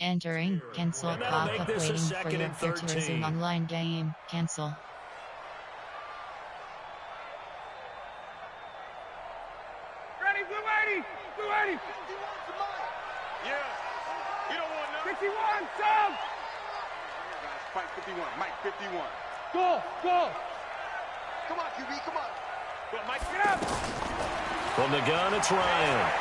Entering, cancel pop-up waiting for your player to resume online game, cancel. Ready, blue 80! Blue 80! 51's the mic! Yeah, you don't want nothing. 51, sub! Guys, fight 51, Mike 51. Go, go! Come on, QB, come on. Go, Mike, get up! From the gun, it's Ryan.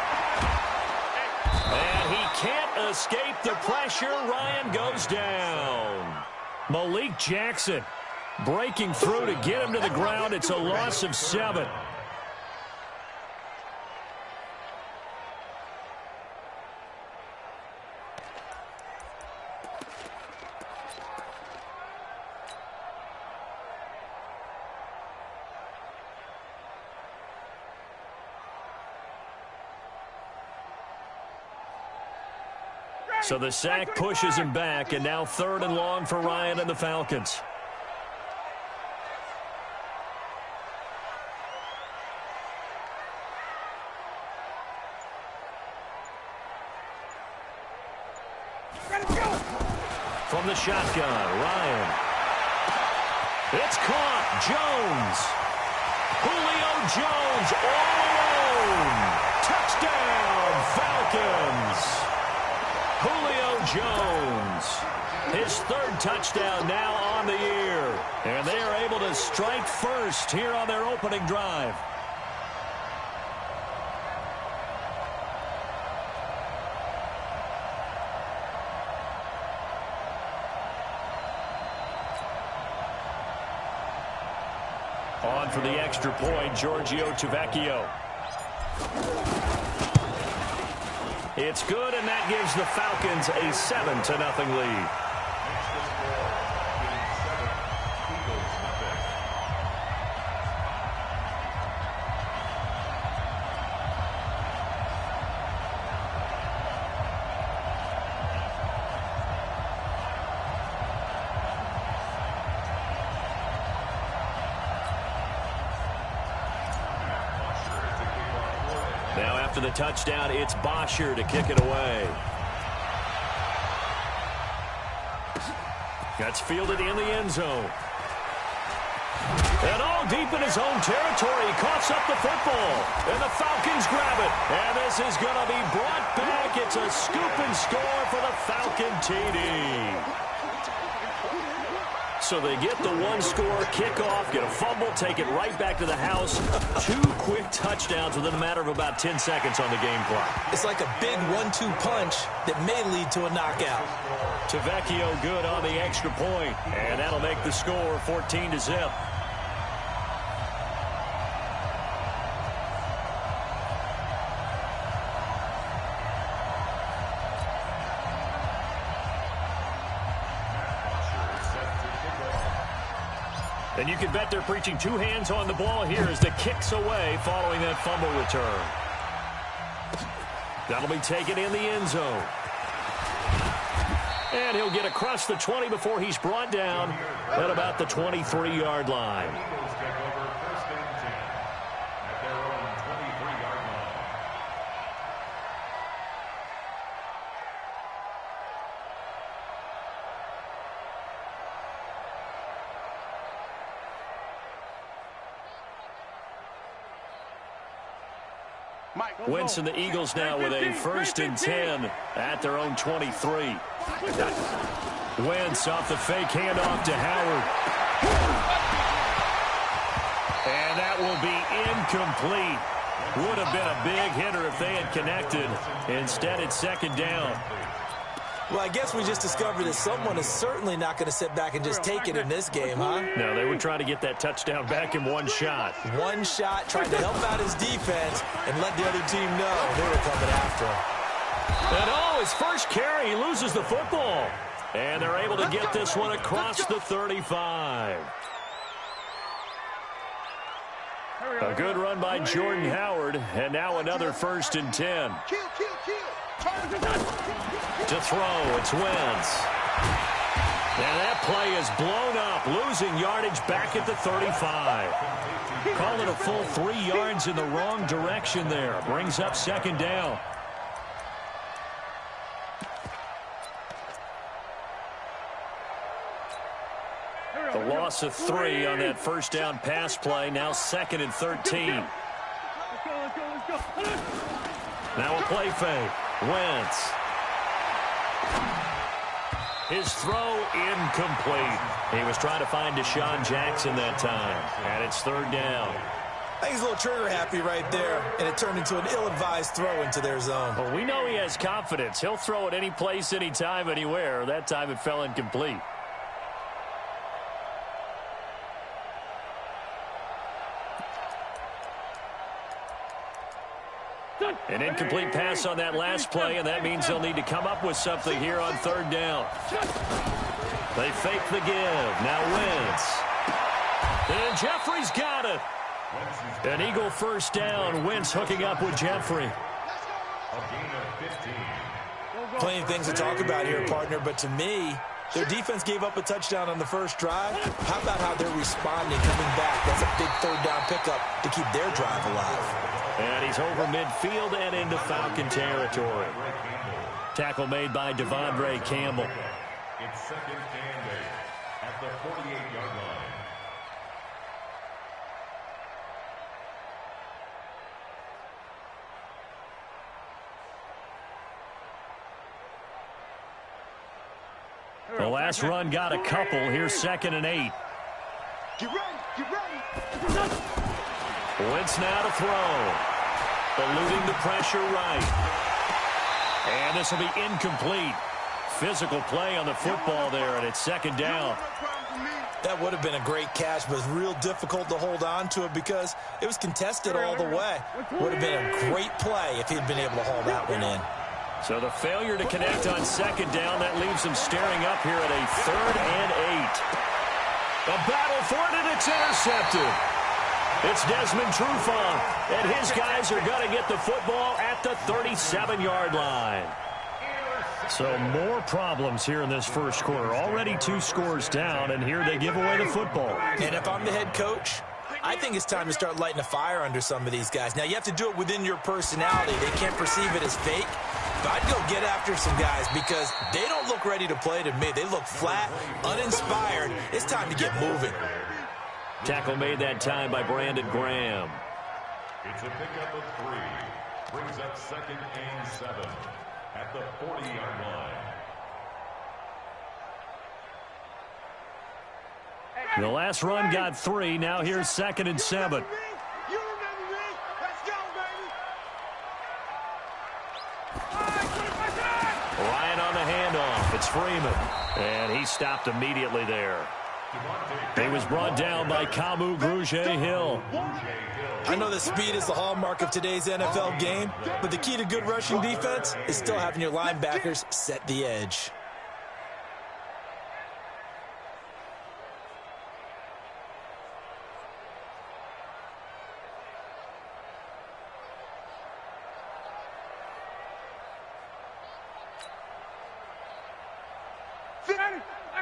And he can't escape the pressure. Ryan goes down. Malik Jackson breaking through to get him to the ground. It's a loss of 7. So the sack pushes him back, and now 3rd and long for Ryan and the Falcons. From the shotgun, Ryan. It's caught. Jones. Julio Jones all alone. Touchdown, Falcons. Julio Jones, his 3rd touchdown now on the year. And they are able to strike first here on their opening drive. On for the extra point, Giorgio Tavecchio. It's good, and that gives the Falcons a 7-0 lead. Now after the touchdown, it's Bosher to kick it away. That's fielded in the end zone. And all deep in his own territory, he coughs up the football. And the Falcons grab it. And this is going to be brought back. It's a scoop and score for the Falcon TD. So they get the 1-score kickoff, get a fumble, take it right back to the house. 2 quick touchdowns within a matter of about 10 seconds on the game clock. It's like a big 1-2 punch that may lead to a knockout. Tavecchio good on the extra point, and that'll make the score 14-0. And you can bet they're preaching 2 hands on the ball here as the kick's away following that fumble return. That'll be taken in the end zone. And he'll get across the 20 before he's brought down at about the 23-yard line. Winston, the Eagles now with a 1st and 10 at their own 23. Wentz off the fake handoff to Howard. And that will be incomplete. Would have been a big hitter if they had connected. Instead, it's 2nd down. Well, I guess we just discovered that someone is certainly not going to sit back and just take it in this game, huh? No, they were trying to get that touchdown back in 1 shot. 1 shot, trying to help out his defense and let the other team know they were coming after him. And his first carry, he loses the football. And they're able to get this one across the 35. A good run by Jordan Howard, and now another 1st and 10. To throw, it's Wentz. And that play is blown up, losing yardage back at the 35. Call it a full 3 yards in the wrong direction there. Brings up 2nd down. The loss of 3 on that first down pass play. Now 2nd and 13. Now a play fake. Wentz. His throw incomplete. He was trying to find Deshaun Jackson that time. And it's 3rd down. I think he's a little trigger happy right there, and it turned into an ill-advised throw into their zone. Well, we know he has confidence. He'll throw it any place, anytime, anywhere. That time it fell incomplete. An incomplete pass on that last play, and that means they'll need to come up with something here on 3rd down. They fake the give. Now Wentz. And Jeffrey's got it. An Eagle first down. Wentz hooking up with Jeffrey. Plenty of things to talk about here, partner, but to me, their defense gave up a touchdown on the first drive. How about how they're responding, coming back? That's a big 3rd down pickup to keep their drive alive. And he's over midfield and into Falcon territory. Tackle made by Devondre Campbell. It's 2nd and 8 at the 48-yard line. The last run got a couple. Here's 2nd and 8. Get ready. Wentz now to throw. Eluding the pressure right. And this will be incomplete. Physical play on the football there, and it's 2nd down. That would have been a great catch, but it's real difficult to hold on to it because it was contested all the way. Would have been a great play if he'd been able to haul that one in. So the failure to connect on 2nd down, that leaves them staring up here at a 3rd and 8. A battle for it, and it's intercepted. It's Desmond Trufant, and his guys are going to get the football at the 37-yard line. So more problems here in this first quarter. Already 2 scores down, and here they give away the football. And if I'm the head coach, I think it's time to start lighting a fire under some of these guys. Now, you have to do it within your personality. They can't perceive it as fake. But I'd go get after some guys because they don't look ready to play to me. They look flat, uninspired. It's time to get moving. Tackle made that time by Brandon Graham. It's a pickup of 3. Brings up 2nd and 7 at the 40-yard line. The last run got 3. Now here's 2nd and 7. You remember me. Let's go, baby. Ryan on the handoff. It's Freeman. And he stopped immediately there. He was brought down by Kamu Grugier-Hill. I know that speed is the hallmark of today's NFL game, but the key to good rushing defense is still having your linebackers set the edge.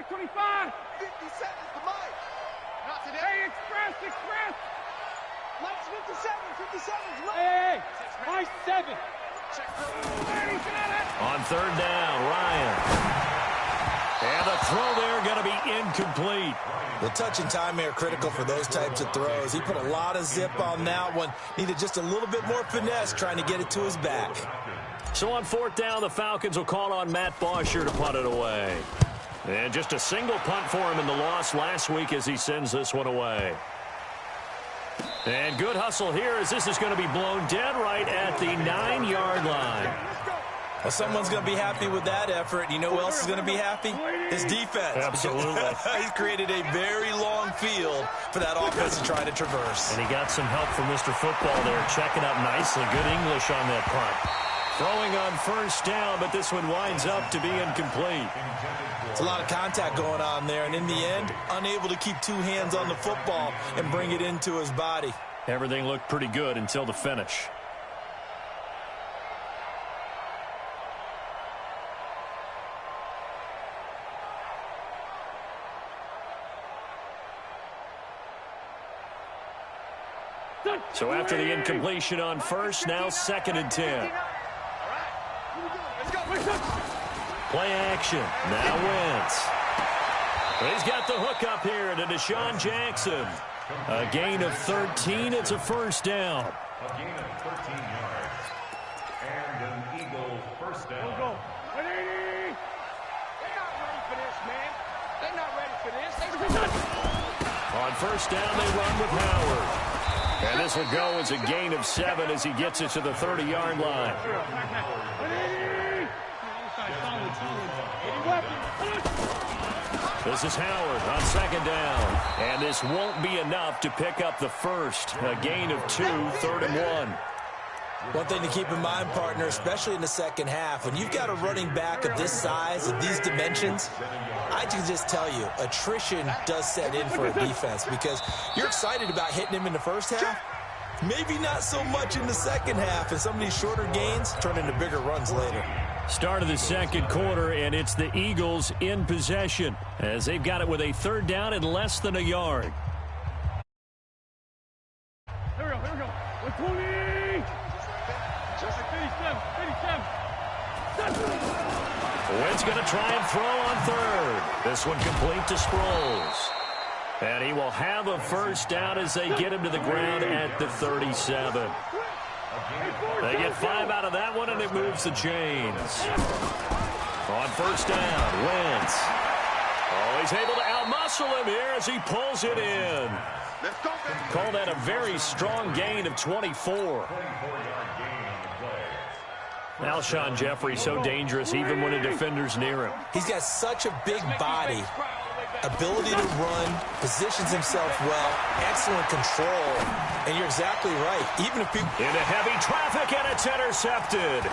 Back 25. 50 seconds to Mike. Not today. Hey, express. Mike's 57 to Mike. Hey, Mike's 7. On 3rd down, Ryan. And the throw there going to be incomplete. The touch and time are critical for those types of throws. He put a lot of zip on that one. Needed just a little bit more finesse trying to get it to his back. So on 4th down, the Falcons will call on Matt Bosher to punt it away. And just a single punt for him in the loss last week as he sends this one away. And good hustle here as this is going to be blown dead right at the 9-yard line. Well, someone's going to be happy with that effort. You know who else is going to be happy? His defense. Absolutely. He's created a very long field for that offense to try to traverse. And he got some help from Mr. Football there, checking up nicely. Good English on that punt. Throwing on 1st down, but this one winds up to be incomplete. It's a lot of contact going on there, and in the end, unable to keep 2 hands on the football and bring it into his body. Everything looked pretty good until the finish. So after the incompletion on 1st, now 2nd and 10. Play action. Now Wentz. He's got the hook up here to Deshaun Jackson. A gain of 13. It's a first down. A gain of 13 yards. And an Eagles first down. Go. 180. They're not ready for this, man. They're not ready for this. On first down, they run with Howard. And this will go as a gain of 7 as he gets it to the 30-yard line. 180. This is Howard on second down. And this won't be enough to pick up the first. A gain of 2, 3rd and 1. One thing to keep in mind, partner, especially in the second half, when you've got a running back of this size, of these dimensions, I can just tell you, attrition does set in for a defense because you're excited about hitting him in the first half. Maybe not so much in the second half, and some of these shorter gains turn into bigger runs later. Start of the second quarter, and it's the Eagles in possession as they've got it with a 3rd down and less than a yard. Here we go. 120. 57. Wynn's going to try and throw on 3rd. This one complete to Sproles. And he will have a first down as they get him to the ground at the 37. They get 5 out of that one, and it moves the chains. On first down, Wentz. Oh, he's able to outmuscle him here as he pulls it in. Call that a very strong gain of 24. Alshon Jeffrey so dangerous even when a defender's near him. He's got such a big body, ability to run, positions himself well, excellent control, and you're exactly right. Even if people... Into heavy traffic, and it's intercepted.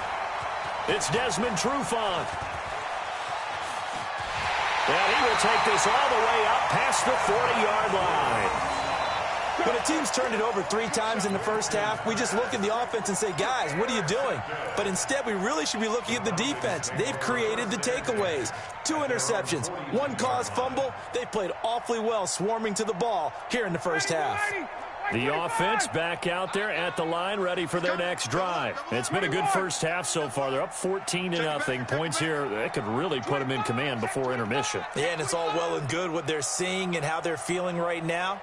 It's Desmond Trufant. And he will take this all the way up past the 40-yard line. When a team's turned it over 3 times in the first half, we just look at the offense and say, guys, what are you doing? But instead, we really should be looking at the defense. They've created the takeaways. 2 interceptions, 1 caused fumble. They played awfully well swarming to the ball here in the first half. The offense back out there at the line, ready for their next drive. It's been a good first half so far. They're up 14-0. Points here, they could really put them in command before intermission. Yeah, and it's all well and good what they're seeing and how they're feeling right now.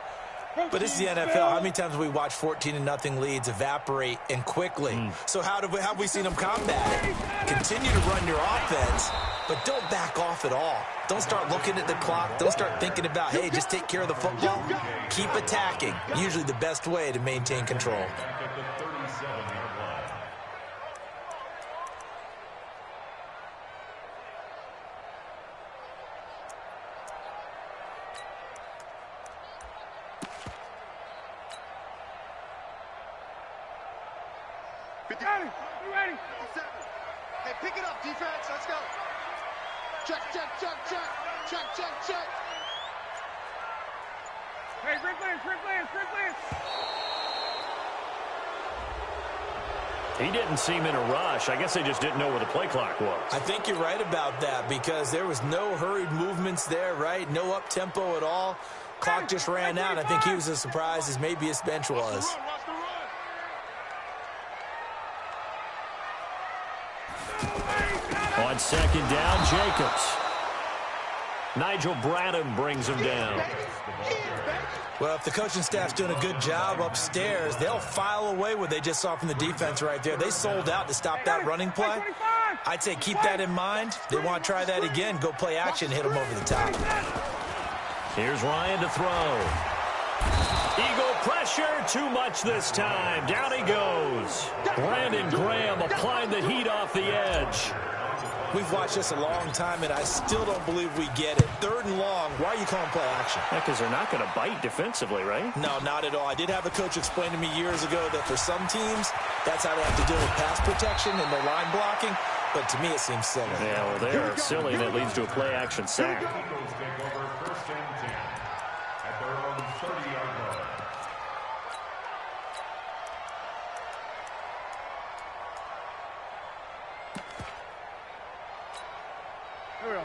But this is the NFL. How many times have we watched 14-0 leads evaporate and quickly? So how have we seen them combat it? Continue to run your offense, but don't back off at all. Don't start looking at the clock. Don't start thinking about, hey, just take care of the football. Keep attacking. Usually the best way to maintain control. Ready. Hey, pick it up, defense. Let's go. Check. Hey, Greg Lance. He didn't seem in a rush. I guess they just didn't know where the play clock was. I think you're right about that because there was no hurried movements there, right? No up-tempo at all. Clock just ran out. I think he was as surprised as maybe his bench was. On second down, Jacobs. Nigel Bradham brings him down. Well, if the coaching staff's doing a good job upstairs, they'll file away what they just saw from the defense right there. They sold out to stop that running play. I'd say keep that in mind. They want to try that again. Go play action, hit them over the top. Here's Ryan to throw. Eagle pressure, too much this time. Down he goes. Brandon Graham applied the heat off the edge. We've watched this a long time, and I still don't believe we get it. 3rd and long, why are you calling play action? Because they're not going to bite defensively, right? No, not at all. I did have a coach explain to me years ago that for some teams, that's how they have to deal with pass protection and their line blocking. But to me, it seems silly. Yeah, well, they are silly, and it leads to a play action sack.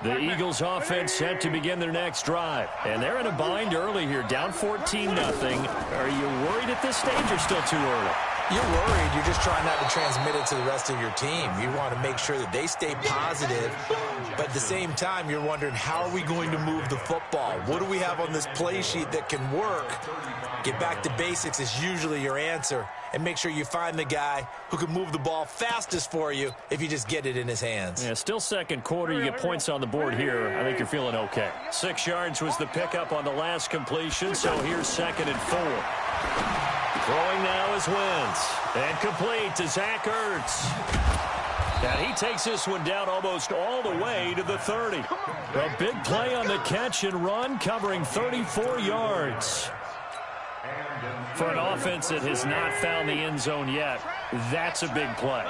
The Eagles offense set to begin their next drive. And they're in a bind early here, down 14-0. Are you worried at this stage or still too early? You're worried. You're just trying not to transmit it to the rest of your team. You want to make sure that they stay positive. But at the same time, you're wondering, how are we going to move the football? What do we have on this play sheet that can work? Get back to basics is usually your answer. And make sure you find the guy who can move the ball fastest for you if you just get it in his hands. Yeah, still second quarter. You get points on the board here. I think you're feeling okay. 6 yards was the pickup on the last completion, so here's 2nd and 4. Throwing now is Wentz. And complete to Zach Ertz. And he takes this one down almost all the way to the 30. A big play on the catch and run, covering 34 yards. For an offense that has not found the end zone yet, that's a big play.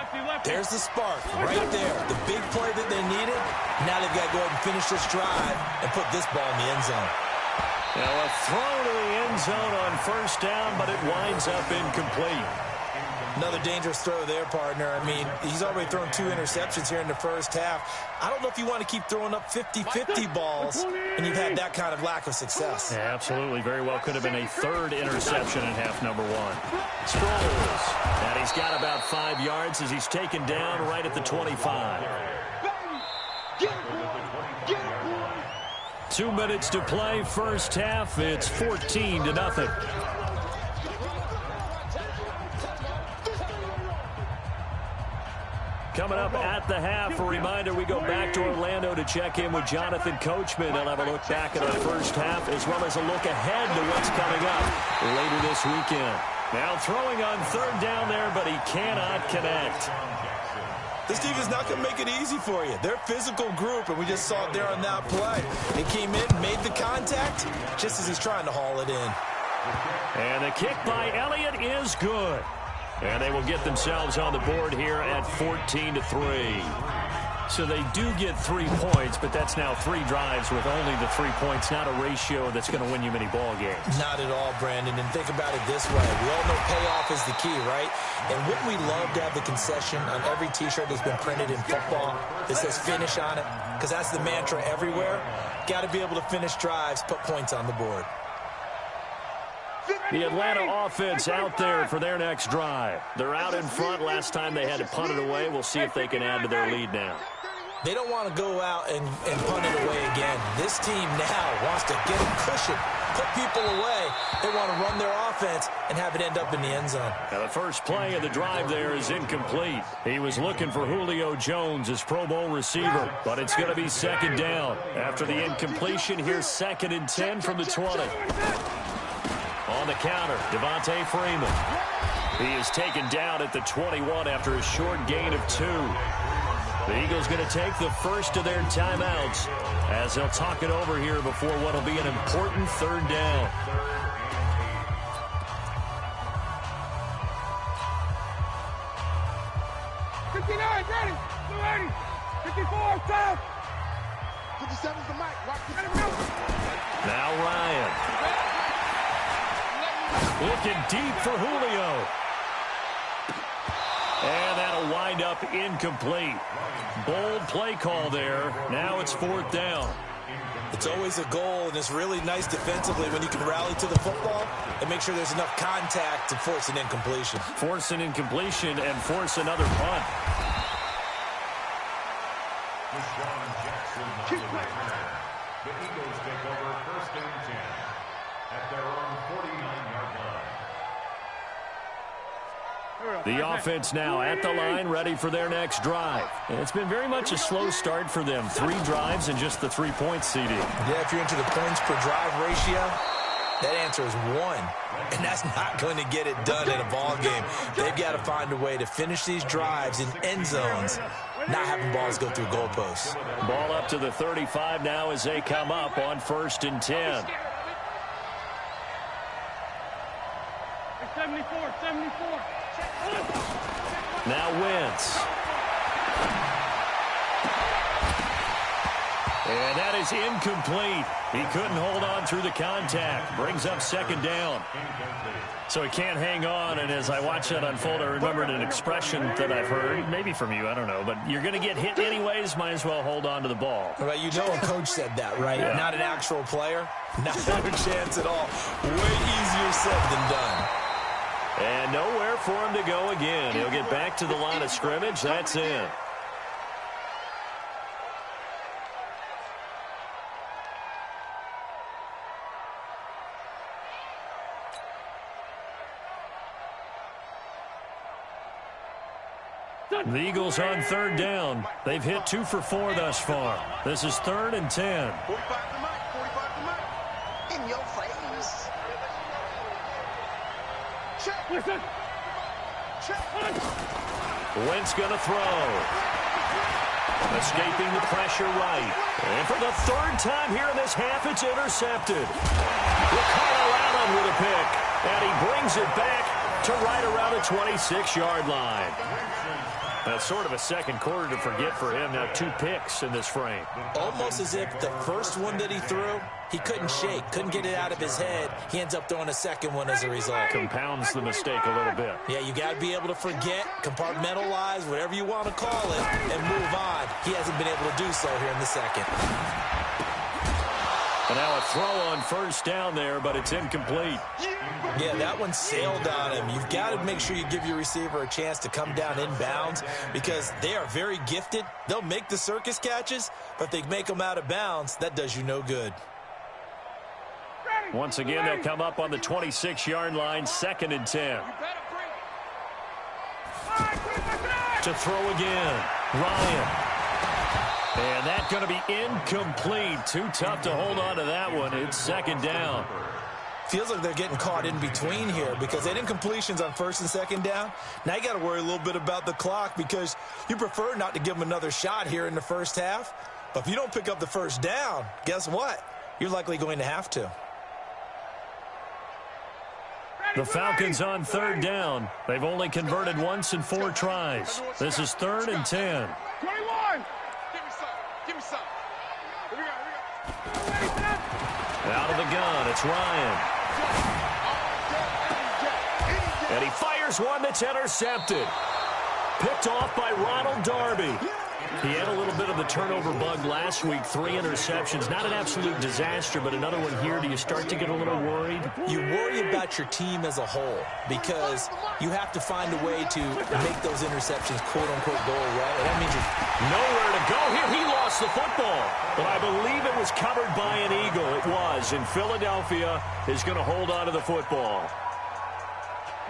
There's the spark right there. The big play that they needed. Now they've got to go ahead and finish this drive and put this ball in the end zone. Now a throw to the end zone on 1st down, but it winds up incomplete. Another dangerous throw there, partner. I mean, he's already thrown 2 interceptions here in the first half. I don't know if you want to keep throwing up 50-50 balls, and you've had that kind of lack of success. Yeah, absolutely. Very well could have been a 3rd interception in half number 1. Sproles. And he's got about 5 yards as he's taken down right at the 25. 2 minutes to play, first half. It's 14-0. Coming up at the half, a reminder, we go back to Orlando to check in with Jonathan Coachman. He'll have a look back at our first half as well as a look ahead to what's coming up later this weekend. Now throwing on 3rd down there, but he cannot connect. This team is not going to make it easy for you. They're a physical group, and we just saw it there on that play. They came in, made the contact, just as he's trying to haul it in. And the kick by Elliott is good. And they will get themselves on the board here at 14-3. So they do get 3 points, but that's now 3 drives with only the 3 points, not a ratio that's going to win you many ball games. Not at all, Brandon. And think about it this way. We all know payoff is the key, right? And wouldn't we love to have the concession on every T-shirt that's been printed in football that says finish on it? Because that's the mantra everywhere. Got to be able to finish drives, put points on the board. The Atlanta offense out there for their next drive. They're out in front. Last time they had to punt it away. We'll see if they can add to their lead now. They don't want to go out and punt it away again. This team now wants to get a cushion, put people away. They want to run their offense and have it end up in the end zone. Now the first play of the drive there is incomplete. He was looking for Julio Jones, his Pro Bowl receiver, but it's going to be 2nd down. After the incompletion, here's 2nd and 10 from the 20. On the counter, Devontae Freeman. He is taken down at the 21 after a short gain of 2. The Eagles going to take the first of their timeouts as they'll talk it over here before what will be an important 3rd down. Ready, 280, 54, time. 57's the mic. Now Ryan. Looking deep for Julio. And that'll wind up incomplete. Bold play call there. Now it's 4th down. It's always a goal, and it's really nice defensively when you can rally to the football and make sure there's enough contact to force an incompletion. Force an incompletion and force another punt. The Eagles take over 1st and 10 at their own 49-yard line. The offense now at the line, ready for their next drive. And it's been very much a slow start for them. 3 drives and just the 3 points, CD. Yeah, if you're into the points per drive ratio, that answer is 1. And that's not going to get it done in a ball game. They've got to find a way to finish these drives in end zones, not having balls go through goalposts. Ball up to the 35 now as they come up on 1st and 10. 74. Now Wentz. And that is incomplete. He couldn't hold on through the contact. Brings up second down. So he can't hang on, and as I watch that unfold, I remembered an expression that I've heard, maybe from you, I don't know, but you're going to get hit anyways, might as well hold on to the ball. Well, you know a coach said that, right? Yeah. Not an actual player. Not a chance at all. Way easier said than done. And nowhere for him to go again. He'll get back to the line of scrimmage. That's it. The Eagles on third down. They've hit 2 for 4 thus far. This is 3rd and 10. 45 to Mike. 45 to Mike. In your face. Check. Listen. Check. Wentz going to throw. Escaping the pressure right. And for the 3rd time here in this half, it's intercepted. Ricardo Allen with a pick. And he brings it back to right around the 26-yard line. That's sort of a second quarter to forget for him. Now 2 picks in this frame. Almost as if the first one that he threw, he couldn't shake, couldn't get it out of his head. He ends up throwing a second one as a result. Compounds the mistake a little bit. Yeah, you got to be able to forget, compartmentalize, whatever you want to call it, and move on. He hasn't been able to do so here in the second. And now a throw on first down there, but it's incomplete. Yeah, that one sailed on him. You've got to make sure you give your receiver a chance to come down inbounds because they are very gifted. They'll make the circus catches, but if they make them out of bounds, that does you no good. Once again, they'll come up on the 26-yard line, 2nd and 10. To throw again, Ryan. And that's going to be incomplete. Too tough to hold on to that one. It's 2nd down. Feels like they're getting caught in between here because they did incompletions on 1st and 2nd down. Now you got to worry a little bit about the clock because you prefer not to give them another shot here in the first half. But if you don't pick up the first down, guess what? You're likely going to have to. The Falcons on 3rd down. They've only converted once in 4 tries. This is 3rd and 10. 21. Give me some. Here we go. Out of the gun, it's Ryan. And he fires one that's intercepted. Picked off by Ronald Darby. He had a little bit of the turnover bug last week, 3 interceptions. Not an absolute disaster, but another one here. Do you start to get a little worried? You worry about your team as a whole because you have to find a way to make those interceptions, quote-unquote, go away. And that means you're nowhere to go here. He lost the football, but I believe it was covered by an Eagle. It was, and Philadelphia is going to hold on to the football.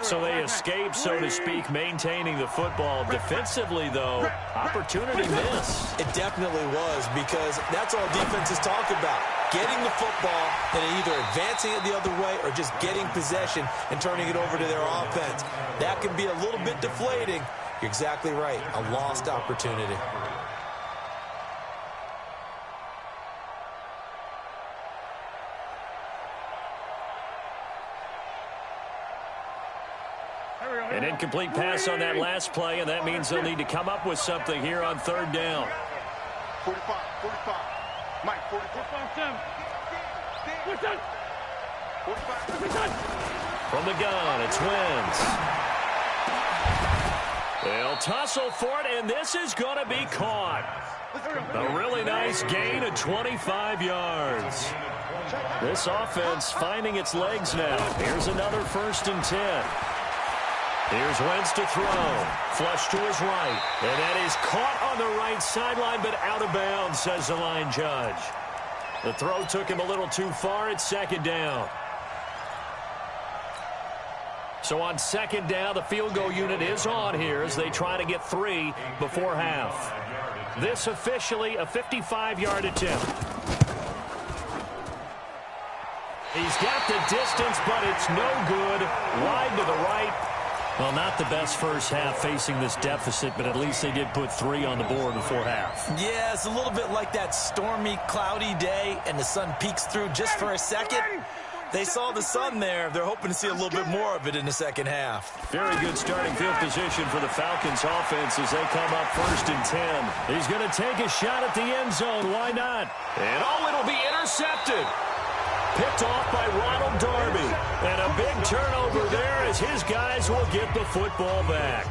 So they escape, so to speak, maintaining the football. Defensively, though, opportunity miss. It definitely was because that's all defenses talk about. Getting the football and either advancing it the other way or just getting possession and turning it over to their offense. That can be a little bit deflating. You're exactly right. A lost opportunity. An incomplete pass on that last play, and that means they'll need to come up with something here on 3rd down. 45. Mike, 45. From the gun, it's Wentz. They'll tussle for it, and this is going to be caught. A really nice gain of 25 yards. This offense finding its legs now. Here's another 1st and 10. Here's Wentz to throw. Flush to his right. And that is caught on the right sideline, but out of bounds, says the line judge. The throw took him a little too far. It's 2nd down. So on 2nd down, the field goal unit is on here as they try to get 3 before half. This officially a 55-yard attempt. He's got the distance, but it's no good. Wide to the right. Well, not the best first half facing this deficit, but at least they did put 3 on the board before half. Yeah, it's a little bit like that stormy, cloudy day, and the sun peeks through just for a second. They saw the sun there. They're hoping to see a little bit more of it in the second half. Very good starting field position for the Falcons offense as they come up 1st and 10. He's going to take a shot at the end zone. Why not? And it'll be intercepted. Picked off by Ronald Darby. And a big turnover there as his guys will get the football back.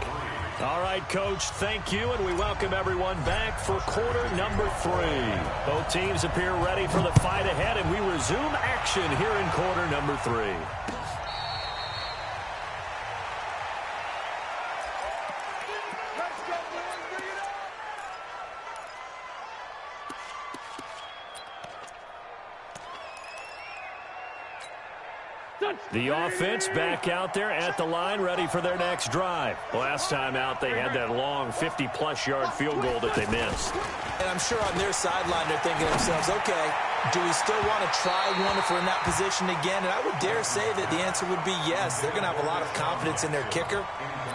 All right, Coach, thank you, and we welcome everyone back for quarter number 3. Both teams appear ready for the fight ahead, and we resume action here in quarter number 3. The offense back out there at the line, ready for their next drive. Last time out, they had that long 50-plus yard field goal that they missed. And I'm sure on their sideline, they're thinking to themselves, okay, do we still want to try one if we're in that position again? And I would dare say that the answer would be yes. They're going to have a lot of confidence in their kicker.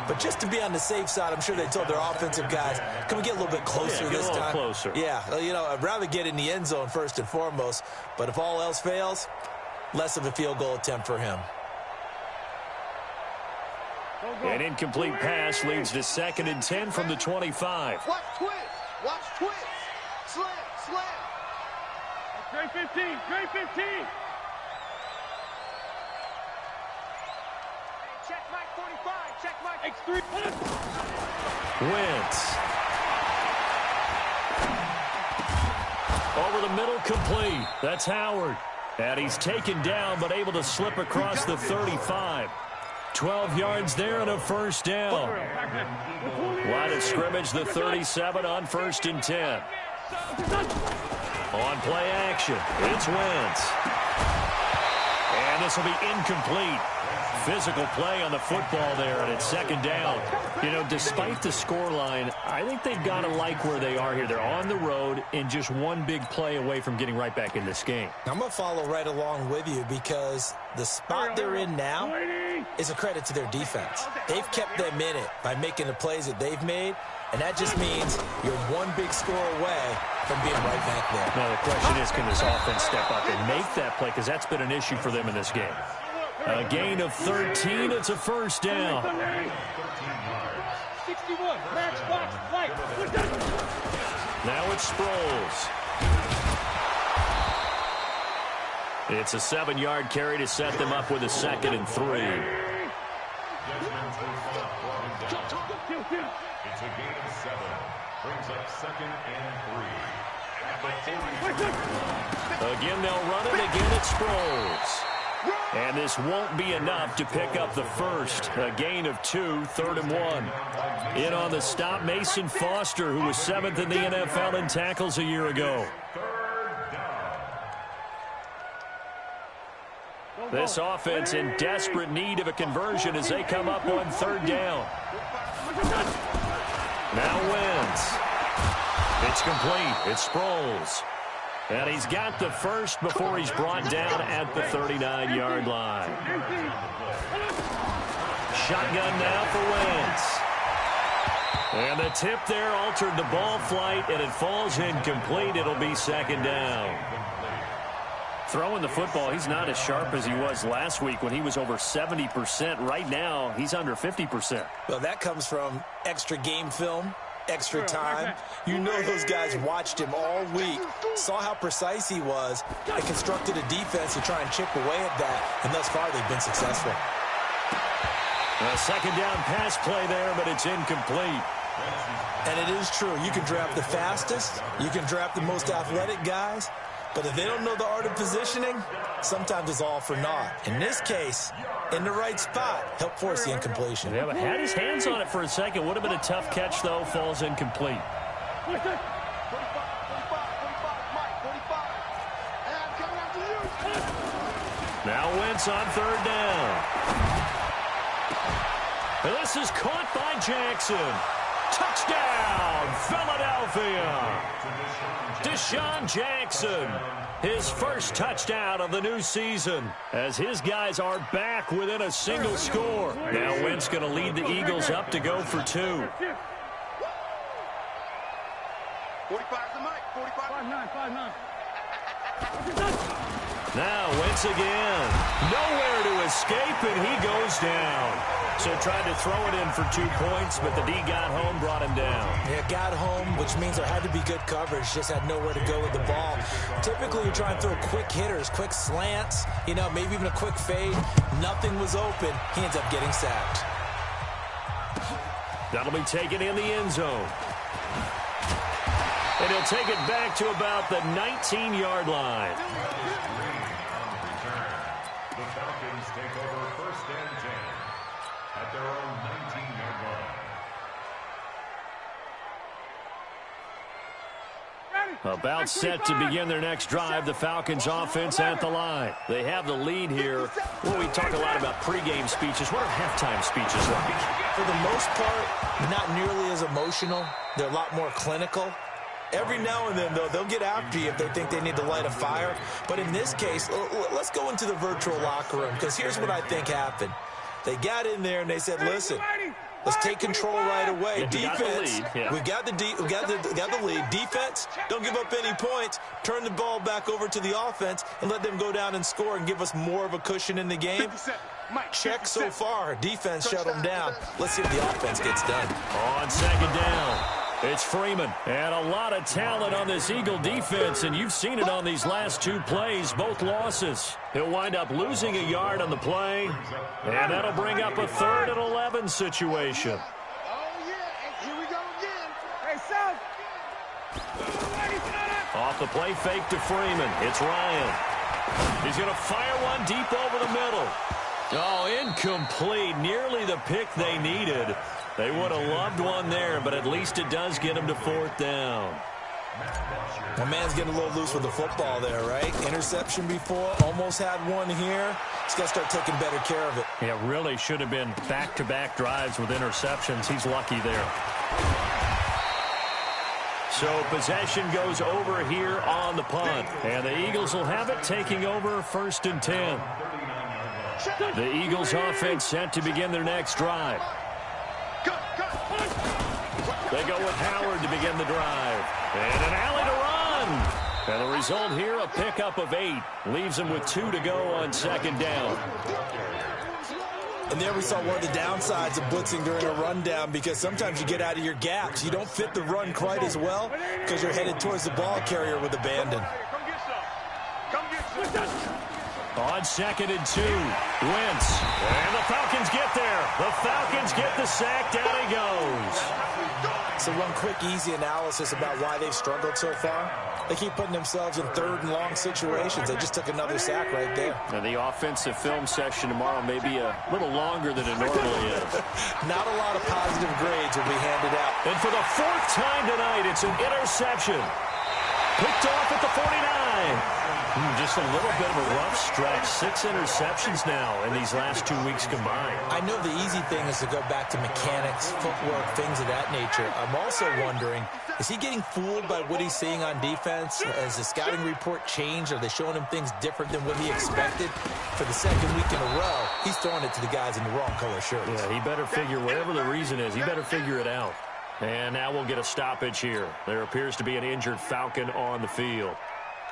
But just to be on the safe side, I'm sure they told their offensive guys, can we get a little bit closer this time? Closer. Yeah, you know, I'd rather get in the end zone first and foremost. But if all else fails, less of a field goal attempt for him. An incomplete pass leads to 2nd and 10 from the 25. Watch twist. Watch twist. Slam. Slam. Grade 15. Grade 15. Check Mike 45. Check Mike X3. Wentz. Over the middle, complete. That's Howard. And he's taken down, but able to slip across the 35. 12 yards there and a first down. Line of scrimmage, the 37 on 1st and 10. On play action, it's Wentz. And this will be incomplete. Physical play on the football there, and it's 2nd down. You know, despite the scoreline, I think they've got to like where they are here. They're on the road and just one big play away from getting right back in this game. I'm going to follow right along with you because the spot they're in now is a credit to their defense. They've kept them in it by making the plays that they've made, and that just means you're one big score away from being right back there. Now, the question is, can this offense step up and make that play? Because that's been an issue for them in this game. A gain of 13. It's a first down. 61. Max box. White. Now it's Sproles. It's a 7-yard carry to set them up with a 2nd and 3. It's a gain of 7. Brings up 2nd and 3. Again, they'll run it. Again, it's Sproles. And this won't be enough to pick up the first. A gain of 2, 3rd and 1. In on the stop, Mason Foster, who was 7th in the NFL in tackles a year ago. This offense in desperate need of a conversion as they come up on 3rd down. Now Wentz. It's complete. It's Sproles. And he's got the first before he's brought down at the 39-yard line. Shotgun now for Wentz. And the tip there altered the ball flight, and it falls incomplete. It'll be 2nd down. Throwing the football, he's not as sharp as he was last week when he was over 70%. Right now, he's under 50%. Well, that comes from extra game film, extra time. You know those guys watched him all week, saw how precise he was, and constructed a defense to try and chip away at that, and thus far they've been successful. A 2nd down pass play there, but it's incomplete. And it is true. You can draft the fastest, you can draft the most athletic guys, but if they don't know the art of positioning, sometimes it's all for naught. In this case, in the right spot, help force the incompletion. Yeah, but had his hands on it for a second. Would have been a tough catch, though. Falls incomplete. Now Wentz on 3rd down. And this is caught by Jackson. Touchdown, Philadelphia. Deshaun Jackson, his first touchdown of the new season, as his guys are back within a single score. Now Wentz going to lead the Eagles up to go for 2. 45 the mic. 45. 5'9", 5'9". Now Wentz again. Nowhere to escape, and he goes down. So tried to throw it in for 2 points, but the D got home, brought him down. Yeah, got home, which means there had to be good coverage. Just had nowhere to go with the ball. Typically, you're trying to throw quick hitters, quick slants, maybe even a quick fade. Nothing was open. He ends up getting sacked. That'll be taken in the end zone. And he'll take it back to about the 19-yard line. The Falcons take over first and 10 at their own 19-yard line. About set to begin their next drive, the Falcons offense at the line. They have the lead here. Well, we talk a lot about pregame speeches. What are halftime speeches like? For the most part, not nearly as emotional. They're a lot more clinical. Every now and then, though, they'll get after you if they think they need to light a fire. But in this case, let's go into the virtual locker room, because here's what I think happened. They got in there and they said, listen, let's take control right away. Yeah, defense, we got the lead. Defense, don't give up any points. Turn the ball back over to the offense and let them go down and score and give us more of a cushion in the game. Check so far. Defense shut them down. Let's see if the offense gets done. On second down, it's Freeman. And a lot of talent on this Eagle defense, and you've seen it on these last 2 plays, both losses. He'll wind up losing a yard on the play, and that'll bring up a 3rd and 11 situation. Oh, yeah. Here we go again. Hey, South. Off the play fake to Freeman. It's Ryan. He's going to fire one deep over the middle. Oh, incomplete. Nearly the pick they needed. They would have loved one there, but at least it does get them to 4th down. My man's getting a little loose with the football there, right? Interception before, almost had one here. He's got to start taking better care of it. Yeah, really should have been back-to-back drives with interceptions. He's lucky there. So possession goes over here on the punt. And the Eagles will have it, taking over 1st and 10. The Eagles offense set to begin their next drive. They go with Howard to begin the drive. And an alley to run. And the result here, a pickup of 8. Leaves them with 2 to go on second down. And there we saw one of the downsides of blitzing during a rundown, because sometimes you get out of your gaps. You don't fit the run quite as well because you're headed towards the ball carrier with abandon. Come get some. On 2nd and 2, Wentz. And the Falcons get there. The Falcons get the sack. Down he goes. So one quick, easy analysis about why they've struggled so far. They keep putting themselves in 3rd and long situations. They just took another sack right there. And the offensive film session tomorrow may be a little longer than it normally is. Not a lot of positive grades will be handed out. And for the 4th time tonight, it's an interception. Picked off at the 49. Just a little bit of a rough stretch. 6 interceptions now in these last 2 weeks combined. I know the easy thing is to go back to mechanics, footwork, things of that nature. I'm also wondering, is he getting fooled by what he's seeing on defense? Has the scouting report changed? Are they showing him things different than what he expected? For the 2nd week in a row, he's throwing it to the guys in the wrong color shirts. Yeah, he better figure, whatever the reason is, he better figure it out. And now we'll get a stoppage here. There appears to be an injured Falcon on the field.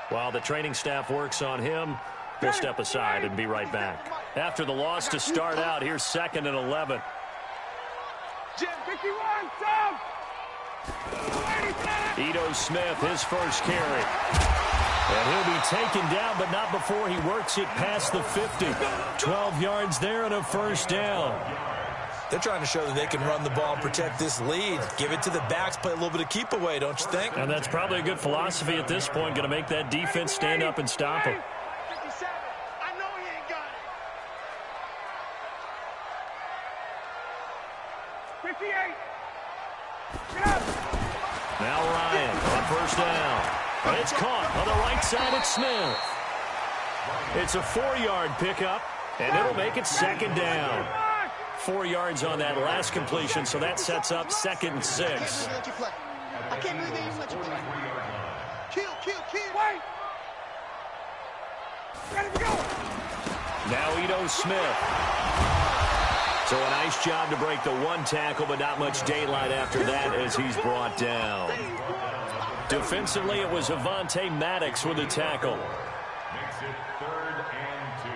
While the training staff works on him, we'll step aside and be right back. After the loss to start out, here's 2nd and 11. Jim, 51, Tom. Ito Smith, his first carry. And he'll be taken down, but not before he works it past the 50. 12 yards there and a 1st down. They're trying to show that they can run the ball and protect this lead. Give it to the backs, play a little bit of keep away, don't you think? And that's probably a good philosophy at this point, going to make that defense stand up and stop him. 57. I know he ain't got it. 58. Get up. Now Ryan on 1st down. And it's caught on the right side at Smith. It's a 4-yard pickup, and it'll make it 2nd down. 4 yards on that last completion, so that sets up 2nd and 6. I can't believe they even let you play. Kill. Wait. Ready to go. Now Ito Smith. So a nice job to break the 1 tackle, but not much daylight after that as he's brought down. Defensively, it was Avonte Maddox with a tackle. makes it 3rd and 2.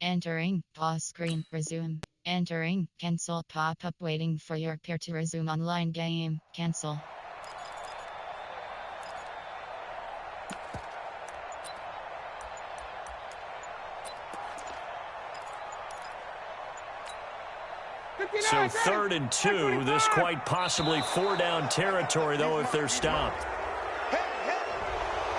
Entering, pause screen, resume. Entering, cancel pop-up waiting for your peer to resume online game, cancel. So 3rd and 2, this quite possibly 4-down territory, though, if they're stopped.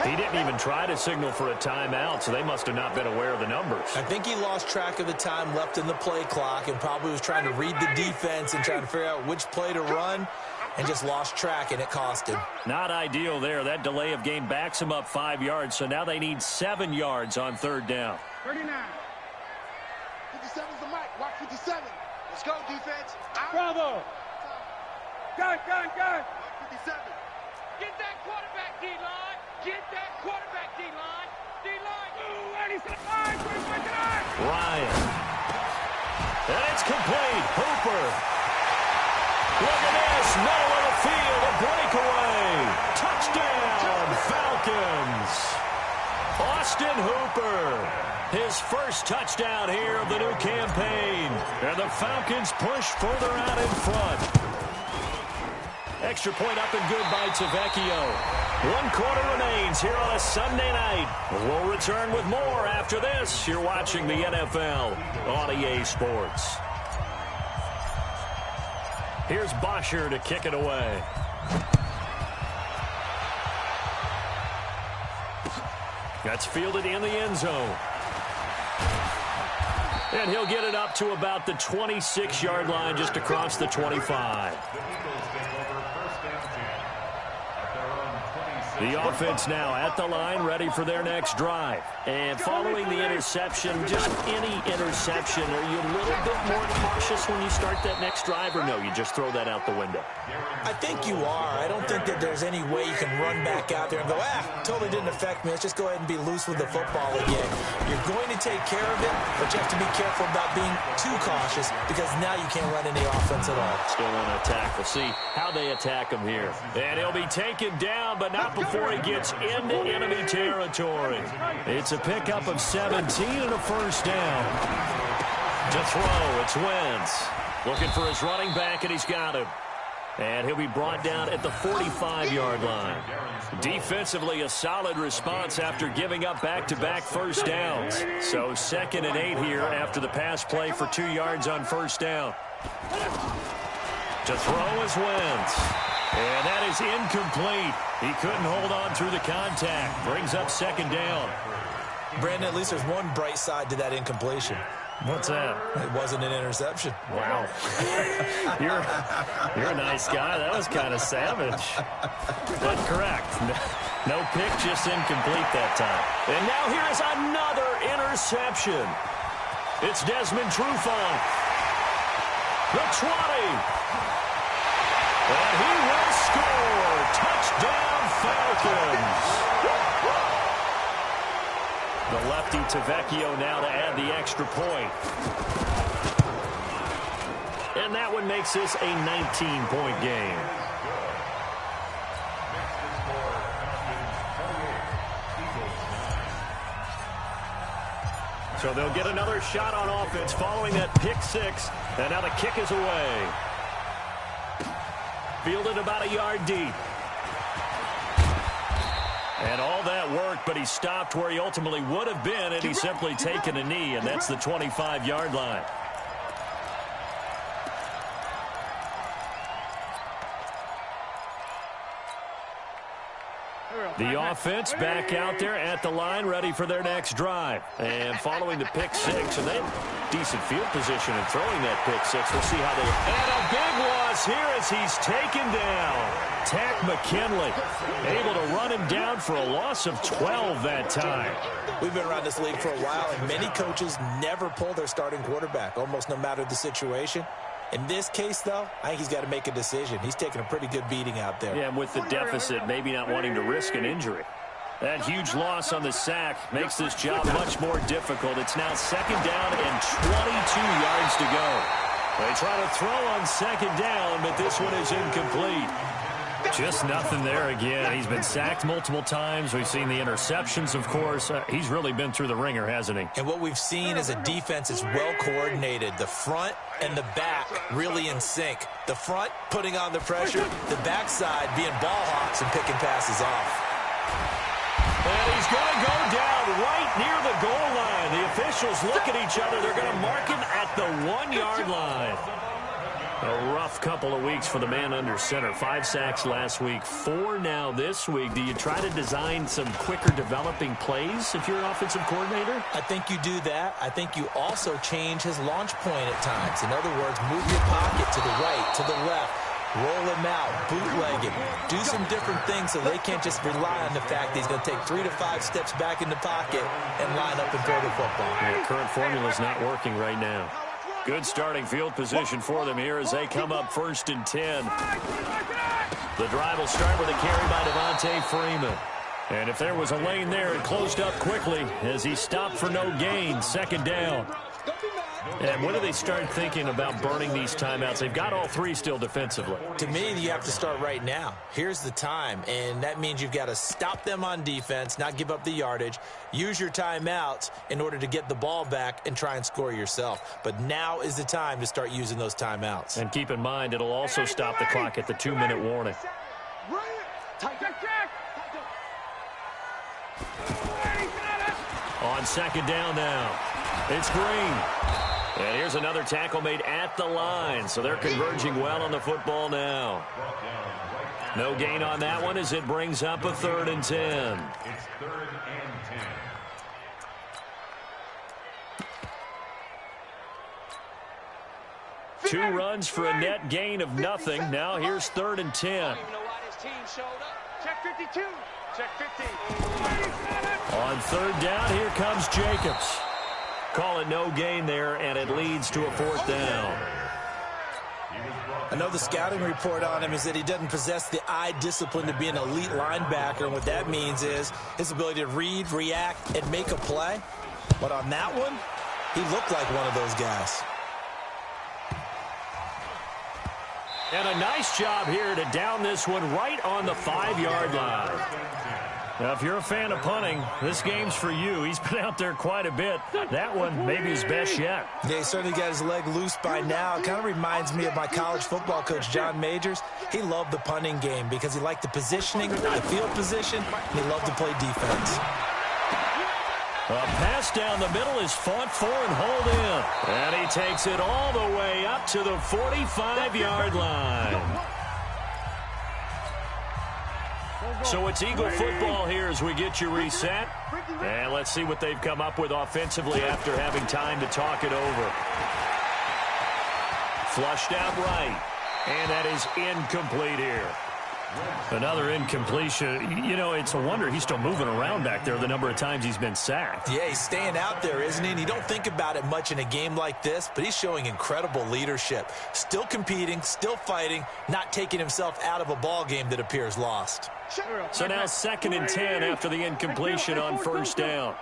He didn't even try to signal for a timeout, so they must have not been aware of the numbers. I think he lost track of the time left in the play clock and probably was trying to read the defense and trying to figure out which play to run and just lost track, and it cost him. Not ideal there. That delay of game backs him up 5 yards, so now they need 7 yards on 3rd down. 39. 57's the mic. Watch 57. Let's go, defense. Out. Bravo. Gun. 57. Get that quarterback, D-line. Get that quarterback, D-line. D-line. Ryan. And it's complete. Hooper. Look at this. Middle of the field. A breakaway. Touchdown, Falcons. Austin Hooper. His first touchdown here of the new campaign. And the Falcons push further out in front. Extra point up and good by Tavecchio. 1 quarter remains here on a Sunday night. We'll return with more after this. You're watching the NFL on EA Sports. Here's Bosher to kick it away. That's fielded in the end zone. And he'll get it up to about the 26-yard line just across the 25. The offense now at the line, ready for their next drive. And following the interception, just any interception, are you a little bit more cautious when you start that next drive, or no, you just throw that out the window? I think you are. I don't think that there's any way you can run back out there and go, totally didn't affect me. Let's just go ahead and be loose with the football again. You're going to take care of it, but you have to be careful about being too cautious because now you can't run any offense at all. Still want to attack. We'll see how they attack him here. And he'll be taken down, but not before he gets into enemy territory. It's a pickup of 17 and a first down. To throw, it's Wentz. Looking for his running back, and he's got him. And he'll be brought down at the 45-yard line. Defensively, a solid response after giving up back-to-back first downs. So 2nd and 8 here after the pass play for 2 yards on first down. To throw is Wentz. And that is incomplete. He couldn't hold on through the contact. Brings up 2nd down. Brandon, at least there's one bright side to that incompletion. What's that? It wasn't an interception. Wow. You're a nice guy. That was kind of savage. But correct. No pick, just incomplete that time. And now here is another interception. It's Desmond Trufant. The 20. And he will score. Touchdown, Falcons. The lefty Tavecchio now to add the extra point. And that one makes this a 19-point game. So they'll get another shot on offense following that pick six. And now the kick is away. Fielded about a yard deep. And all that work, but he stopped where he ultimately would have been, and he's simply taken a knee, and that's the 25-yard line. The offense back out there at the line, ready for their next drive. And following the pick six, and they have decent field position in throwing that pick six. We'll see how they... And a big loss here as he's taken down. Tack McKinley able to run him down for a loss of 12 that time. We've been around this league for a while, and many coaches never pull their starting quarterback, almost no matter the situation. In this case, though, I think he's got to make a decision. He's taking a pretty good beating out there. Yeah, and with the deficit, maybe not wanting to risk an injury. That huge loss on the sack makes this job much more difficult. It's now 2nd down and 22 yards to go. They try to throw on 2nd down, but this one is incomplete. Just nothing there again. He's been sacked multiple times. We've seen the interceptions, of course. He's really been through the ringer, hasn't he? And what we've seen is a defense that's well coordinated. The front and the back really in sync. The front putting on the pressure, the backside being ball hawks and picking passes off. And he's going to go down right near the goal line. The officials look at each other. They're going to mark him at the 1-yard line. A rough couple of weeks for the man under center. 5 sacks last week, 4 now this week. Do you try to design some quicker developing plays if you're an offensive coordinator? I think you do that. I think you also change his launch point at times. In other words, move your pocket to the right, to the left. Roll him out, bootleg him, do some different things so they can't just rely on the fact that he's going to take 3 to 5 steps back in the pocket and line up and throw the football. Yeah, current formula is not working right now. Good starting field position for them here as they come up 1st and 10. The drive will start with a carry by Devontae Freeman. And if there was a lane there, it closed up quickly as he stopped for no gain. 2nd down. And when do they start thinking about burning these timeouts? They've got all 3 still defensively. To me, you have to start right now. Here's the time, and that means you've got to stop them on defense, not give up the yardage, use your timeouts in order to get the ball back and try and score yourself. But now is the time to start using those timeouts. And keep in mind, it'll also stop the clock at the 2-minute warning. On 2nd down now, it's Green. And here's another tackle made at the line, so they're converging well on the football now. No gain on that one as it brings up a 3rd and 10. It's 3rd and 10. 2 runs for a net gain of nothing. Now here's 3rd and 10. Check 52. Check 50. On 3rd down, here comes Jacobs. Call it no gain there, and it leads to a 4th down. I know the scouting report on him is that he doesn't possess the eye discipline to be an elite linebacker, and what that means is his ability to read, react, and make a play. But on that one, he looked like one of those guys. And a nice job here to down this one right on the 5-yard line. Now, if you're a fan of punting, this game's for you. He's been out there quite a bit. That one may be his best yet. Yeah, he certainly got his leg loose by now. It kind of reminds me of my college football coach, John Majors. He loved the punting game because he liked the positioning, the field position, and he loved to play defense. A pass down the middle is fought for and hauled in. And he takes it all the way up to the 45-yard line. So it's Eagle football here as we get you reset. And let's see what they've come up with offensively after having time to talk it over. Flushed out right. And that is incomplete here. Another incompletion. You know, it's a wonder he's still moving around back there the number of times he's been sacked. Yeah, he's staying out there, isn't he? And you don't think about it much in a game like this, but he's showing incredible leadership. Still competing, still fighting, not taking himself out of a ball game that appears lost. So now 2nd and 10 after the incompletion on 1st down.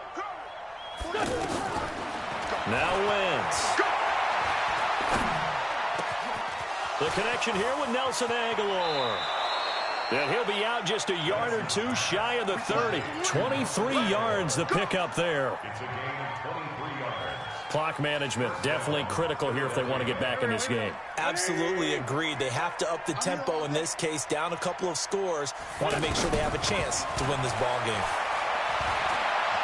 Now Wentz. The connection here with Nelson Aguilar. And he'll be out just a yard or 2 shy of the 30. 23 yards the pickup there. It's a gain of 23 yards. Clock management definitely critical here if they want to get back in this game. Absolutely agreed. They have to up the tempo in this case, down a couple of scores. Want to make sure they have a chance to win this ball game.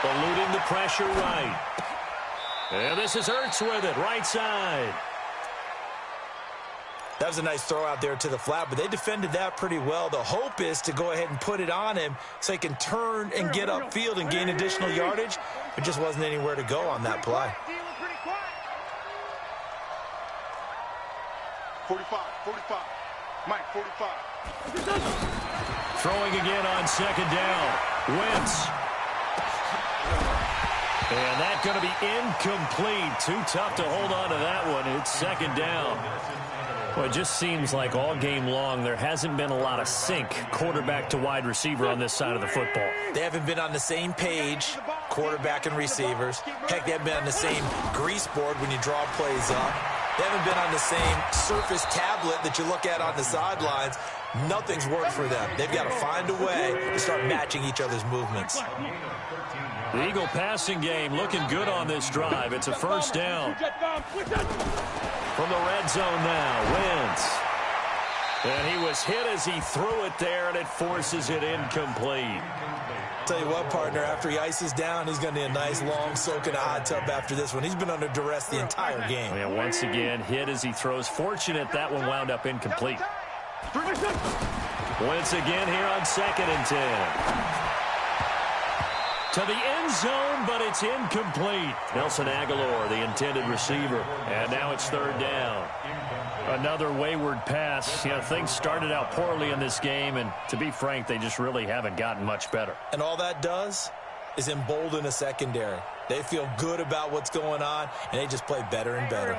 Eluding the pressure right. And this is Ertz with it, right side. That was a nice throw out there to the flat, but they defended that pretty well. The hope is to go ahead and put it on him so he can turn and get upfield and gain additional yardage. There just wasn't anywhere to go on that play. 45. Mike, 45. Throwing again on 2nd down. Wentz. And that's going to be incomplete. Too tough to hold on to that one. It's second down. Well, it just seems like all game long there hasn't been a lot of sync quarterback to wide receiver on this side of the football. They haven't been on the same page, quarterback and receivers. Heck, they haven't been on the same grease board when you draw plays up. They haven't been on the same Surface tablet that you look at on the sidelines. Nothing's worked for them. They've got to find a way to start matching each other's movements. The Eagle passing game looking good on this drive. It's a first down. From the red zone now, Wentz. And he was hit as he threw it there, and it forces it incomplete. Tell you what, partner, after he ices down, he's going to need a nice long soak in a hot tub after this one. He's been under duress the entire game. And once again, hit as he throws. Fortunate that one wound up incomplete. Wentz again here on 2nd and 10. To the end zone, but it's incomplete. Nelson Aguilar, the intended receiver. And now it's third down. Another wayward pass. You know, things started out poorly in this game, and to be frank, they just really haven't gotten much better. And all that does is embolden a secondary. They feel good about what's going on, and they just play better and better.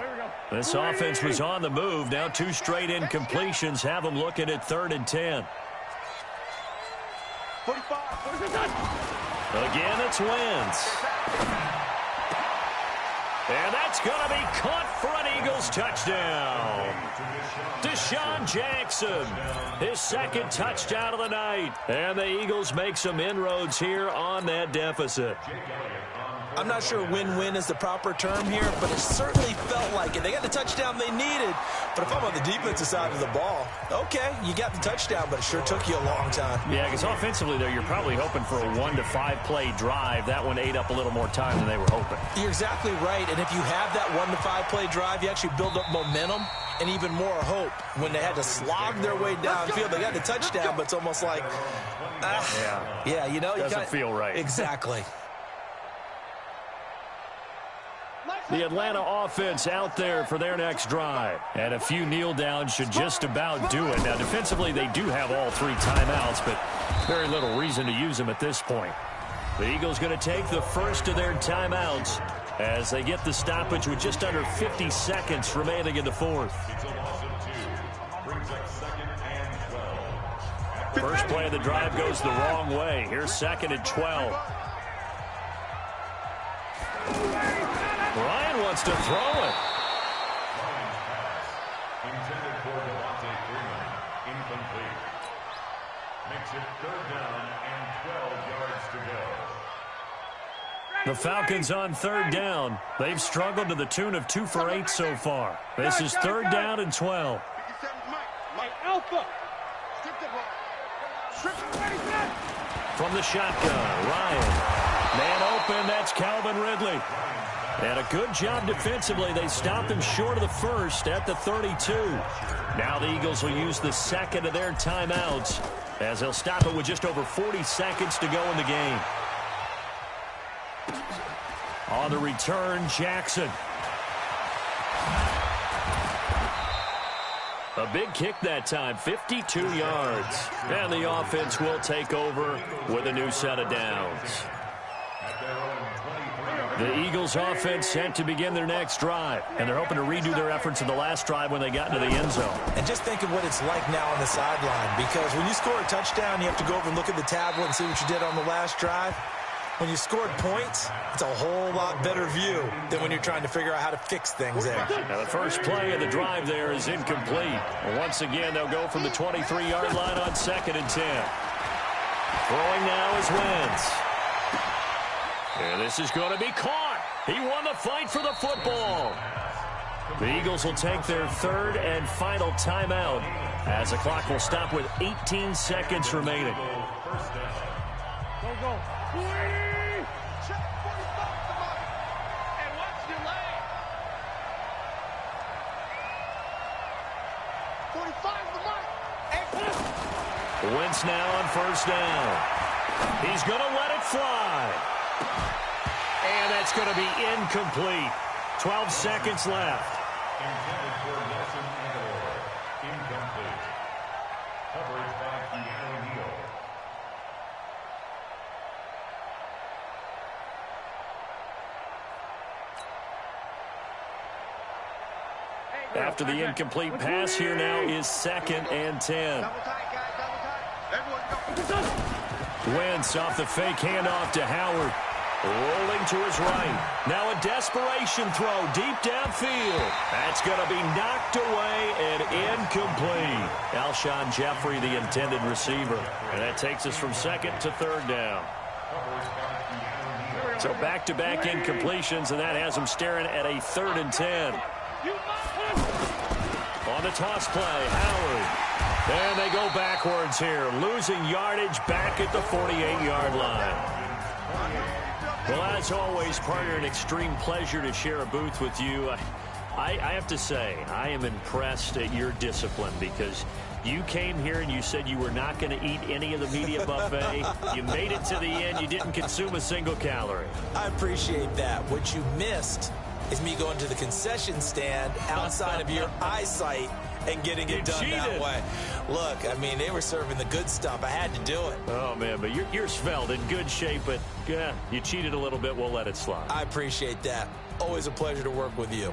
This offense was on the move. Now 2 straight incompletions have them looking at 3rd and 10. 45. Again, it's Wentz. And that's going to be caught for an Eagles touchdown. Deshaun Jackson, his 2nd touchdown of the night. And the Eagles make some inroads here on that deficit. I'm not sure win-win is the proper term here, but it certainly felt like it. They got the touchdown they needed, but if I'm on the defensive side of the ball, okay, you got the touchdown, but it sure took you a long time. Yeah, because offensively, though, you're probably hoping for a 1 to 5 play drive. That one ate up a little more time than they were hoping. You're exactly right, and if you have that 1 to 5 play drive, you actually build up momentum and even more hope. When they had to slog their way downfield, they got the touchdown, but it's almost like, yeah, you know, doesn't feel right. Exactly. The Atlanta offense out there for their next drive. And a few kneel downs should just about do it. Now, defensively, they do have all 3 timeouts, but very little reason to use them at this point. The Eagles going to take the first of their timeouts as they get the stoppage with just under 50 seconds remaining in the 4th. First play of the drive goes the wrong way. Here's 2nd and 12. Ryan wants to throw it. Intended for Devontae Freeman. Incomplete. Makes it 3rd down and 12 yards to go. The Falcons on 3rd down. They've struggled to the tune of 2 for 8 so far. This is 3rd down and 12. Mike Alpha. From the shotgun, Ryan. Man open, that's Calvin Ridley. And a good job defensively. They stopped him short of the first at the 32. Now the Eagles will use the 2nd of their timeouts as they'll stop it with just over 40 seconds to go in the game. On the return, Jackson. A big kick that time, 52 yards. And the offense will take over with a new set of downs. The Eagles offense set to begin their next drive, and they're hoping to redo their efforts in the last drive when they got into the end zone. And just think of what it's like now on the sideline, because when you score a touchdown, you have to go over and look at the tablet and see what you did on the last drive. When you scored points, it's a whole lot better view than when you're trying to figure out how to fix things there. Now the first play of the drive there is incomplete. Once again, they'll go from the 23-yard line on 2nd and 10. Throwing now is Wentz. And this is going to be caught. He won the fight for the football. The Eagles will take their 3rd and final timeout as the clock will stop with 18 seconds remaining. Go. 45 the mark. Wentz now on 1st down. He's going to let it fly. And that's going to be incomplete. 12 seconds left. Intended for Nelson Aguilar. Incomplete. Coverage by Keanu Neal. After the incomplete pass, here now is 2nd and 10. Wentz off the fake handoff to Howard. Rolling to his right. Now a desperation throw deep downfield. That's going to be knocked away and incomplete. Alshon Jeffrey, the intended receiver. And that takes us from 2nd to 3rd down. So back-to-back incompletions, and that has them staring at a 3rd and 10. On the toss play, Howard. And they go backwards here, losing yardage back at the 48-yard line. Well, as always, partner, an extreme pleasure to share a booth with you. I have to say, I am impressed at your discipline because you came here and you said you were not going to eat any of the media buffet. You made it to the end. You didn't consume a single calorie. I appreciate that. What you missed is me going to the concession stand outside of your eyesight and getting it done that way. Look, I mean, they were serving the good stuff. I had to do it. Oh, man, but you're svelte, in good shape, but you cheated a little bit. We'll let it slide. I appreciate that. Always a pleasure to work with you.